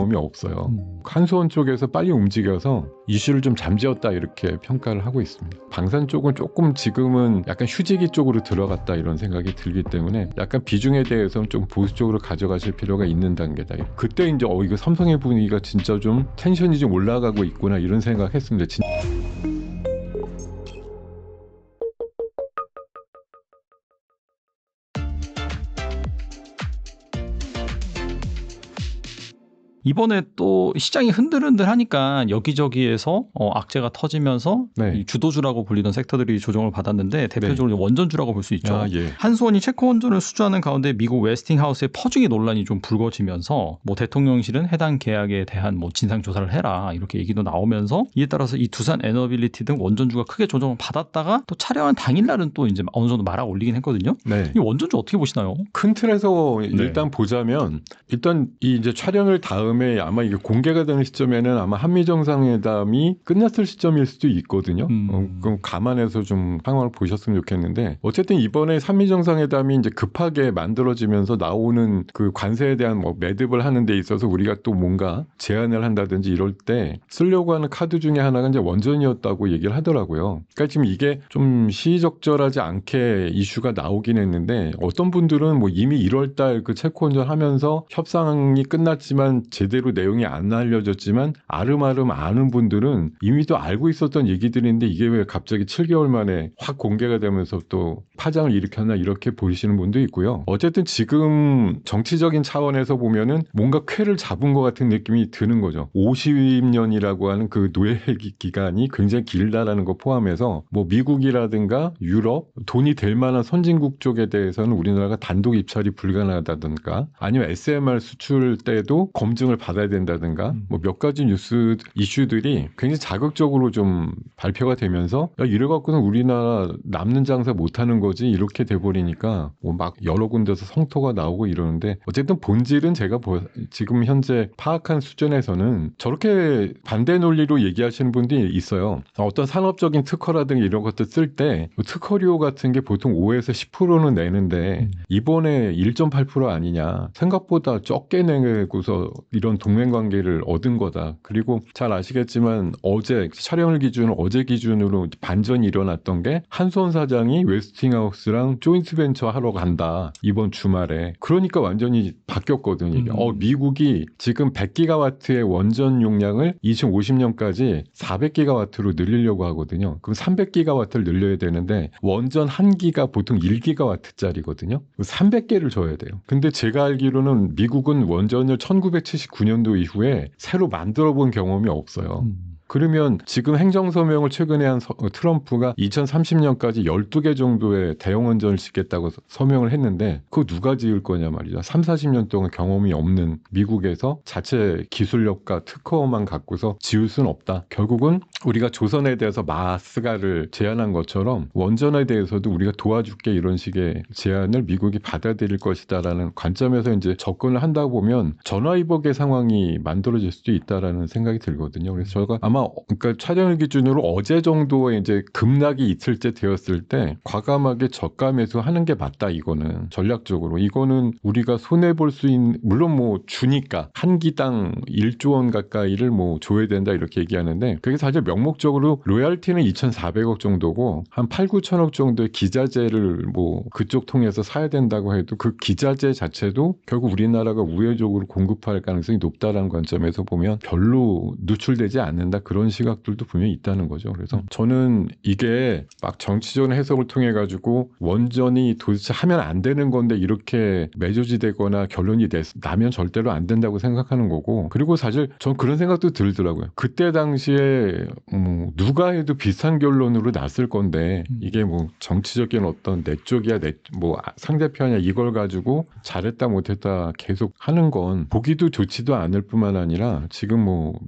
경험이 없어요. 한수원 쪽에서 빨리 움직여서 이슈를 좀 잠재웠다 이렇게 평가를 하고 있습니다. 방산 쪽은 조금 지금은 약간 휴지기 쪽으로 들어갔다 이런 생각이 들기 때문에 약간 비중에 대해서는 좀 보수적으로 가져가실 필요가 있는 단계다. 그때 이제 이거 삼성의 분위기가 진짜 좀 텐션이 좀 올라가고 있구나 이런 생각했습니다. 이번에 또 시장이 흔들흔들하니까 여기저기에서 악재가 터지면서 네. 이 주도주라고 불리던 섹터들이 조정을 받았는데 대표적으로 원전주라고 볼 수 있죠. 예. 한수원이 체코 원전을 수주하는 가운데 미국 웨스팅하우스의 퍼주기 논란이 좀 불거지면서 뭐 대통령실은 해당 계약에 대한 뭐 진상 조사를 해라 이렇게 얘기도 나오면서 이에 따라서 이 두산 에너빌리티 등 원전주가 크게 조정을 받았다가 또 촬영한 당일날은 또 이제 어느 정도 말아 올리긴 했거든요. 네. 이 원전주 어떻게 보시나요? 큰 틀에서 일단 보자면 일단 이 이제 촬영을 다음에 아마 이게 공개가 되는 시점에는 아마 한미 정상회담이 끝났을 시점일 수도 있거든요. 그럼 감안해서 좀 상황을 보셨으면 좋겠는데 어쨌든 이번에 한미 정상회담이 이제 급하게 만들어지면서 나오는 그 관세에 대한 뭐 매듭을 하는 데 있어서 우리가 또 뭔가 제안을 한다든지 이럴 때 쓰려고 하는 카드 중에 하나가 이제 원전이었다고 얘기를 하더라고요. 그러니까 지금 이게 좀 시의적절하지 않게 이슈가 나오긴 했는데 어떤 분들은 뭐 이미 1월달 그 체코 원전 하면서 협상이 끝났지만 제대로 내용이 안 알려졌지만 아름아름 아는 분들은 이미 또 알고 있었던 얘기들인데 이게 왜 갑자기 7개월 만에 확 공개가 되면서 또 파장을 일으켰나 이렇게 보시는 분도 있고요. 어쨌든 지금 정치적인 차원에서 보면은 뭔가 쾌를 잡은 것 같은 느낌이 드는 거죠. 50년이라고 하는 그 노예 기간이 굉장히 길다라는 거 포함해서 뭐 미국이라든가 유럽 돈이 될 만한 선진국 쪽에 대해서는 우리나라가 단독 입찰이 불가능하다든가 아니면 SMR 수출 때도 검증을 받아야 된다든가 뭐 몇 가지 뉴스 이슈들이 굉장히 자극적으로 좀 발표가 되면서 야 이래 갖고는 우리나라 남는 장사 못하는 거지 이렇게 돼버리니까 뭐 막 여러 군데서 성토가 나오고 이러는데 어쨌든 본질은 제가 지금 현재 파악한 수준에서는 저렇게 반대 논리로 얘기하시는 분들이 있어요. 어떤 산업적인 특허라든가 이런 것들 쓸 때 특허료 같은 게 보통 5에서 10%는 내는데 이번에 1.8% 아니냐 생각보다 적게 내고서 이런 동맹관계를 얻은 거다. 그리고 잘 아시겠지만 어제 촬영을 기준으로 어제 기준으로 반전이 일어났던 게 한수원 사장이 웨스팅하우스랑 조인트 벤처 하러 간다. 이번 주말에. 그러니까 완전히 바뀌었거든요. 미국이 지금 100기가와트의 원전 용량을 2050년까지 400기가와트로 늘리려고 하거든요. 그럼 300기가와트를 늘려야 되는데 원전 한 기가 보통 1기가와트짜리거든요. 300개를 줘야 돼요. 근데 제가 알기로는 미국은 원전을 1979년도 이후에 새로 만들어 본 경험이 없어요. 그러면 지금 행정서명을 최근에 한 트럼프가 2030년까지 12개 정도의 대형 원전을 짓겠다고 서명을 했는데 그거 누가 지을 거냐 말이죠. 3, 40년 동안 경험이 없는 미국에서 자체 기술력과 특허만 갖고서 지을 수는 없다. 결국은 우리가 조선에 대해서 마스가를 제안한 것처럼 원전에 대해서도 우리가 도와줄게 이런 식의 제안을 미국이 받아들일 것이다라는 관점에서 이제 접근을 한다 보면 전화위복의 상황이 만들어질 수도 있다라는 생각이 들거든요. 그래서 저희가 아마 그러니까 촬영일 기준으로 어제 정도의 이제 급락이 이틀째 되었을 때 과감하게 저가 매수하는 게 맞다. 이거는 전략적으로 이거는 우리가 손해 볼 수 있는 물론 뭐 주니까 한 기당 1조 원 가까이를 뭐 줘야 된다 이렇게 얘기하는데 그게 사실 명목적으로 로얄티는 2,400억 정도고 한 8, 9천억 정도의 기자재를 뭐 그쪽 통해서 사야 된다고 해도 그 기자재 자체도 결국 우리나라가 우회적으로 공급할 가능성이 높다라는 관점에서 보면 별로 누출되지 않는다. 그런 시각들도 분명히 있다는 거죠. 그래서 저는 이게 막 정치적인 해석을 통해 가지고 원전이 도대체 하면 안 되는 건데 이렇게 매조지되거나 결론이 나면 절대로 안 된다고 생각하는 거고 그리고 사실 전 그런 생각도 들더라고요. 그때 당시에 누가 해도 비슷한 결론으로 났을 건데 이게 뭐 정치적인 어떤 내 쪽이야 뭐 상대편이야 이걸 가지고 잘했다 못했다 계속 하는 건 보기도 좋지도 않을 뿐만 아니라 지금 뭐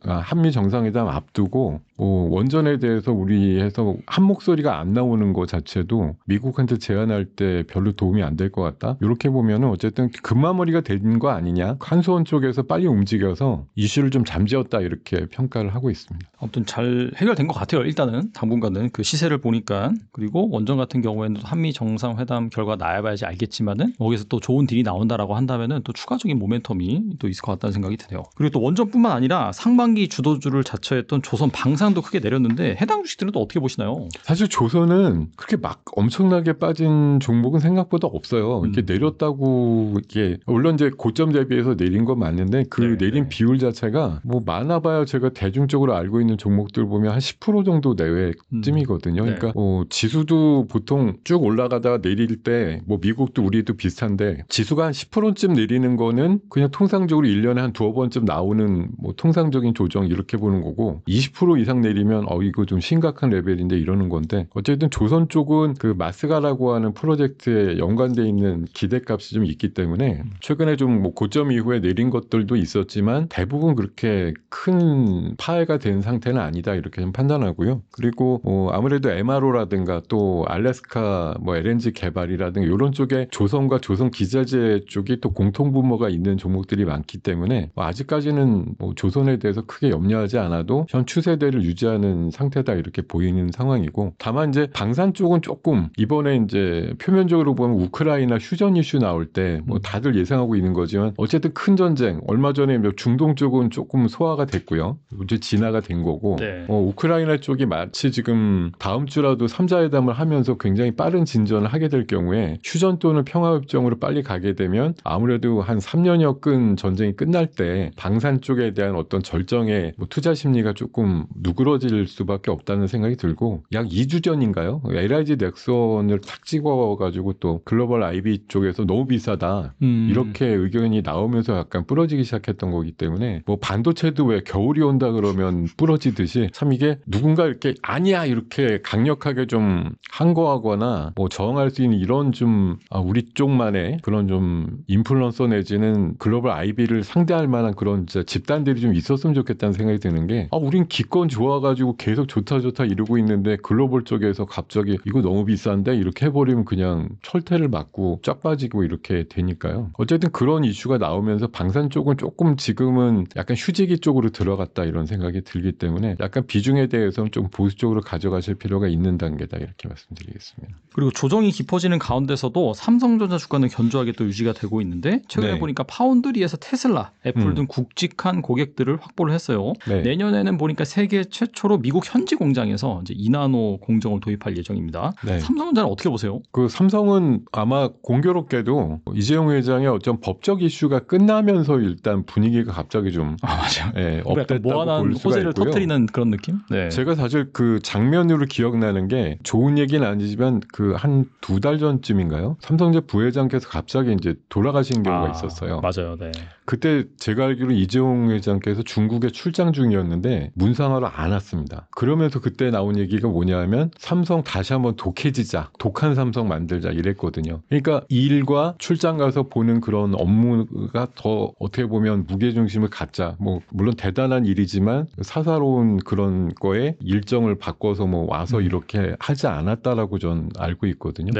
한미 정상회담 앞두고 원전에 대해서 우리에서 한 목소리가 안 나오는 것 자체도 미국한테 제안할 때 별로 도움이 안 될 것 같다. 이렇게 보면은 어쨌든 금마무리가 된 거 아니냐. 한수원 쪽에서 빨리 움직여서 이슈를 좀 잠재웠다 이렇게 평가를 하고 있습니다. 아무튼 잘 해결된 것 같아요. 일단은 당분간은 그 시세를 보니까. 그리고 원전 같은 경우에는 한미 정상회담 결과 나와봐야지 알겠지만은 거기서 또 좋은 딜이 나온다라고 한다면은 또 추가적인 모멘텀이 또 있을 것 같다는 생각이 드네요. 그리고 또 원전뿐만 아니라 상반기 주도주를 자처했던 조선 방산도 크게 내렸는데 해당 주식들은 또 어떻게 보시나요? 사실 조선은 그렇게 막 엄청나게 빠진 종목은 생각보다 없어요. 이렇게 내렸다고 이게 물론 이제 고점 대비해서 내린 건 맞는데 그 내린 비율 자체가 뭐 많아봐야 제가 대중적으로 알고 있는 종목들 보면 한 10% 정도 내외쯤이거든요. 그러니까 지수도 보통 쭉 올라가다가 내릴 때 뭐 미국도 우리도 비슷한데 지수가 한 10%쯤 내리는 거는 그냥 통상적으로 1년에 한 두어 번쯤 나오는 뭐 통상적인 조정 이렇게 보는 거고 20% 이상 내리면 이거 좀 심각한 레벨인데 이러는 건데 어쨌든 조선 쪽은 그 마스가라고 하는 프로젝트에 연관돼 있는 기대값이 좀 있기 때문에 최근에 좀 뭐 고점 이후에 내린 것들도 있었지만 대부분 그렇게 큰 파해가 된 상태는 아니다 이렇게 좀 판단하고요. 그리고 아무래도 MRO라든가 또 알래스카 뭐 LNG 개발이라든가 이런 쪽에 조선과 조선 기자재 쪽이 또 공통분모가 있는 종목들이 많기 때문에 아직까지는 뭐 조선에 대해서 크게 염려하지 않아도 현 추세대를 유지하는 상태다 이렇게 보이는 상황이고 다만 이제 방산 쪽은 조금 이번에 이제 표면적으로 보면 우크라이나 휴전 이슈 나올 때 뭐 다들 예상하고 있는 거지만 어쨌든 큰 전쟁 얼마 전에 중동 쪽은 조금 소화가 됐고요. 이제 진화가 된 거고 우크라이나 쪽이 마치 지금 다음 주라도 3자회담을 하면서 굉장히 빠른 진전을 하게 될 경우에 휴전 또는 평화협정으로 빨리 가게 되면 아무래도 한 3년여 끈 전쟁이 끝날 때 방산 쪽에 대한 어떤 절정의 뭐 투자 심리가 조금 누그러질 수밖에 없다는 생각이 들고 약 2주 전인가요? LIG 넥슨을 탁 찍어가지고 또 글로벌 IB 쪽에서 너무 비싸다 이렇게 의견이 나오면서 약간 부러지기 시작했던 거기 때문에 뭐 반도체도 왜 겨울이 온다 그러면 부러지듯이 참 이게 누군가 이렇게 아니야 이렇게 강력하게 좀 항거하거나 뭐 저항할 수 있는 이런 좀 우리 쪽만의 그런 좀 인플루언서 내지는 글로벌 IB를 상대할 만한 그런 진짜 집단들이 좀 있었으면 좋겠다는 생각이 드는 게 우린 기권 좋아가지고 계속 좋다 이러고 있는데 글로벌 쪽에서 갑자기 이거 너무 비싼데 이렇게 해버리면 그냥 철퇴를 맞고 쫙 빠지고 이렇게 되니까요. 어쨌든 그런 이슈가 나오면서 방산 쪽은 조금 지금은 약간 휴지기 쪽으로 들어갔다 이런 생각이 들기 때문에 약간 비중에 대해서는 좀 보수적으로 가져가실 필요가 있는 단계다 이렇게 말씀드리겠습니다. 그리고 조정이 깊어지는 가운데서도 삼성전자 주가는 견조하게 또 유지가 되고 있는데 최근에 보니까 파운드리에서 테슬라, 애플 등 굵직한 고객들을 확보를 했어요. 내년에는 보니까 세계 최초로 미국 현지 공장에서 이제 2나노 공정을 도입할 예정입니다. 삼성전자는 어떻게 보세요? 그 삼성은 아마 공교롭게도 이재용 회장의 어떤 법적 이슈가 끝나면서 일단 분위기가 갑자기 좀 맞아요. 업됐다고 볼 수가 호재를 있고요. 터뜨리는 그런 느낌? 제가 사실 그 장면으로 기억나는 게 좋은 얘기는 아니지만 그 한 2달 전쯤인가요? 삼성전자 부회장께서 갑자기 이제 돌아가신 경우가 있었어요. 맞아요. 그때 제가 알기로 이재용 회장께서 중국에 출장 중이었는데 문상하러 안 왔습니다. 그러면서 그때 나온 얘기가 뭐냐면 삼성 다시 한번 독해지자, 독한 삼성 만들자 이랬거든요. 그러니까 이 일과 출장 가서 보는 그런 업무가 더 어떻게 보면 무게중심을 갖자. 뭐 물론 대단한 일이지만 사사로운 그런 거에 일정을 바꿔서 뭐 와서 이렇게 하지 않았다라고 전 알고 있거든요.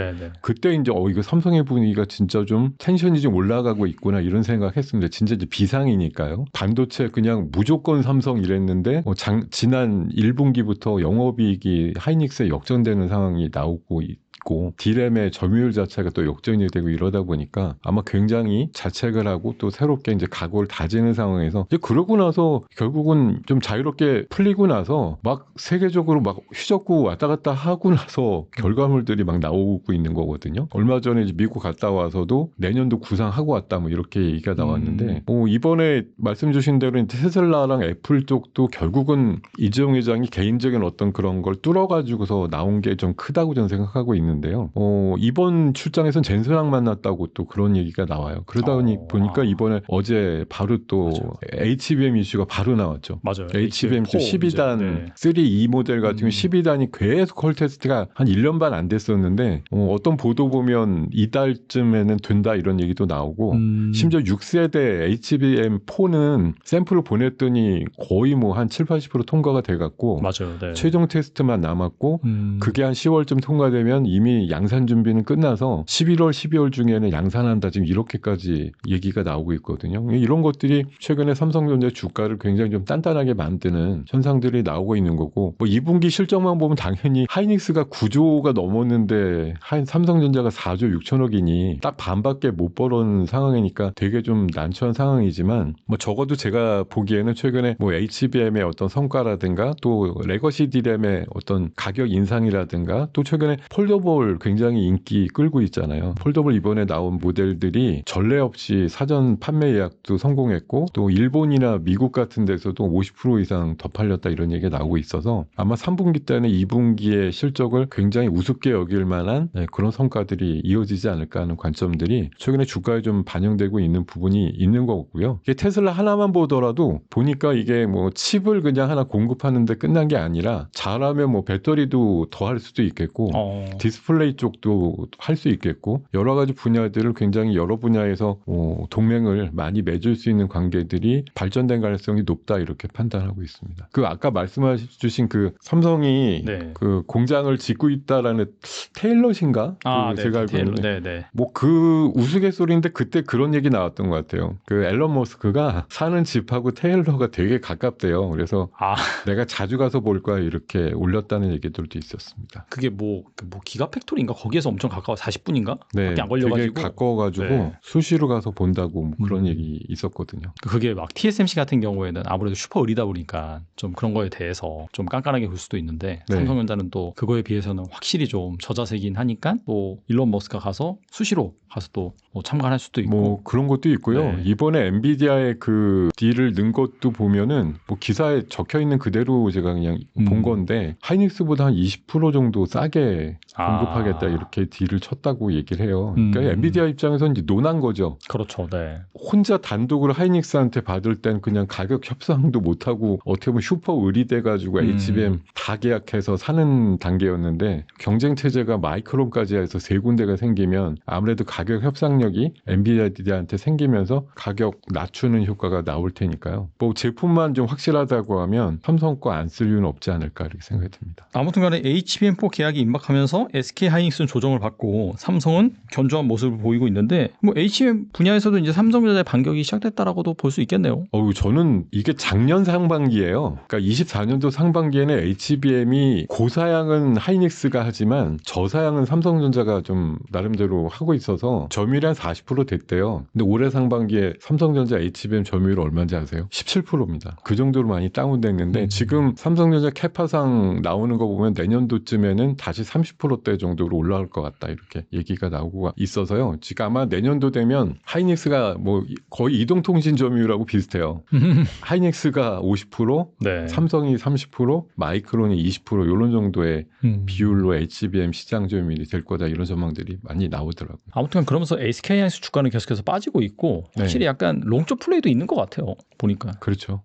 그때 이제 이거 삼성의 분위기가 진짜 좀 텐션이 좀 올라가고 있구나 이런 생각했습니다. 진짜 이제 비상이니까요. 반도체 그냥 무조건 삼성 이랬는데 지난 1분기부터 영업이익이 하이닉스에 역전되는 상황이 나오고 있고 디램의 점유율 자체가 또 역전이 되고 이러다 보니까 아마 굉장히 자책을 하고 또 새롭게 이제 각오를 다지는 상황에서 이제 그러고 나서 결국은 좀 자유롭게 풀리고 나서 막 세계적으로 막 휘젓고 왔다 갔다 하고 나서 결과물들이 막 나오고 있는 거거든요. 얼마 전에 이제 미국 갔다 와서도 내년도 구상하고 왔다 뭐 이렇게 얘기가 나왔는데 이번에 말씀 주신 대로 테슬라랑 애플 쪽도 결국은 이재용 회장이 개인적인 어떤 그런 걸 뚫어가지고서 나온 게 좀 크다고 저는 생각하고 있는 있는데요. 이번 출장에선 젠슨왕 만났다고 또 그런 얘기가 나와요. 그러다 보니까 이번에 어제 바로 또 HBM 이슈가 바로 나왔죠. 맞아요. HBM 12단 3E 모델 같은 경우 12단이 계속 컬 테스트가 한 1년 반 안 됐었는데 어떤 보도 보면 이달쯤에는 된다 이런 얘기도 나오고 심지어 6세대 HBM4는 샘플을 보냈더니 거의 뭐 한 7, 80% 통과가 돼갖고 맞아요. 네. 최종 테스트만 남았고 그게 한 10월쯤 통과되면 이미 양산 준비는 끝나서 11월, 12월 중에는 양산한다 지금 이렇게까지 얘기가 나오고 있거든요. 이런 것들이 최근에 삼성전자 주가를 굉장히 좀 단단하게 만드는 현상들이 나오고 있는 거고 뭐 2분기 실적만 보면 당연히 하이닉스가 9조가 넘었는데 삼성전자가 4조 6천억이니 딱 반밖에 못 벌은 상황이니까 되게 좀 난처한 상황이지만 뭐 적어도 제가 보기에는 최근에 뭐 HBM의 어떤 성과라든가 또 레거시 D램의 어떤 가격 인상이라든가 또 최근에 폴더블 굉장히 인기 끌고 있잖아요. 폴더블 이번에 나온 모델들이 전례 없이 사전 판매 예약도 성공했고 또 일본이나 미국 같은 데서도 50% 이상 더 팔렸다 이런 얘기가 나오고 있어서 아마 3분기 때는 2분기의 실적을 굉장히 우습게 여길 만한 그런 성과들이 이어지지 않을까 하는 관점들이 최근에 주가에 좀 반영되고 있는 부분이 있는 거고요. 이게 테슬라 하나만 보더라도 보니까 이게 뭐 칩을 그냥 하나 공급하는데 끝난 게 아니라 잘하면 뭐 배터리도 더 할 수도 있겠고 디스플레이 쪽도 할 수 있겠고 여러 가지 분야들을 굉장히 여러 분야에서 동맹을 많이 맺을 수 있는 관계들이 발전된 가능성이 높다 이렇게 판단하고 있습니다. 그 아까 말씀해주신 그 삼성이 그 공장을 짓고 있다라는 테일럿인가? 제가 알고 있는데 뭐 그 우스갯소리인데 그때 그런 얘기 나왔던 것 같아요. 그 앨런 머스크가 사는 집하고 테일러가 되게 가깝대요. 그래서 내가 자주 가서 볼 거야 이렇게 올렸다는 얘기들도 있었습니다. 그게 뭐 기가 팩토리인가? 거기에서 엄청 가까워 40분인가? 네, 밖에 안 걸려가지고 되게 가까워가지고 수시로 가서 본다고 뭐 그런 얘기 있었거든요. 그게 막 TSMC 같은 경우에는 아무래도 슈퍼 의리다 보니까 좀 그런 거에 대해서 좀 깐깐하게 볼 수도 있는데 삼성전자는 또 그거에 비해서는 확실히 좀 저자세긴 하니까 또 일론 머스크가 가서 수시로 가서 또 뭐 참관할 수도 있고 뭐 그런 것도 있고요. 이번에 엔비디아의 그 딜을 넣은 것도 보면은 뭐 기사에 적혀 있는 그대로 제가 그냥 본 건데 하이닉스보다 한 20% 정도 싸게 공급하겠다 이렇게 딜을 쳤다고 얘기를 해요. 그러니까 엔비디아 입장에서는 이제 논한 거죠. 그렇죠. 네. 혼자 단독으로 하이닉스한테 받을 땐 그냥 가격 협상도 못하고 어떻게 보면 슈퍼 의리돼가지고 HBM 다 계약해서 사는 단계였는데 경쟁 체제가 마이크론까지 해서 세 군데가 생기면 아무래도 가격 협상력이 엔비디아한테 생기면서 가격 낮추는 효과가 나올 테니까요. 뭐 제품만 좀 확실하다고 하면 삼성 거 안 쓸 이유는 없지 않을까 이렇게 생각이 듭니다. 아무튼 간에 HBM4 계약이 임박하면서 SK하이닉스는 조정을 받고 삼성은 견조한 모습을 보이고 있는데 뭐 HBM 분야에서도 이제 삼성전자의 반격이 시작됐다라고도 볼 수 있겠네요. 저는 이게 작년 상반기예요. 그러니까 24년도 상반기에는 HBM이 고사양은 하이닉스가 하지만 저사양은 삼성전자가 좀 나름대로 하고 있어서 점유율이 한 40% 됐대요. 근데 올해 상반기에 삼성전자 HBM 점유율 얼마인지 아세요? 17%입니다. 그 정도로 많이 다운됐는데 지금 삼성전자 캐파상 나오는 거 보면 내년도쯤에는 다시 30%대 정도로 올라갈 것 같다 이렇게 얘기가 나오고 있어서요. 지금 아마 내년도 되면 하이닉스가 뭐 거의 이동통신 점유율하고 비슷해요. 하이닉스가 50%, 삼성이 30%, 마이크론이 20% 이런 정도의 비율로 HBM 시장 점유율이 될 거다 이런 전망들이 많이 나오더라고요. 아무튼 그러면서 SK하이닉스 주가는 계속해서 빠지고 있고 확실히 약간 롱쪽 플레이도 있는 것 같아요. 보니까. 그렇죠.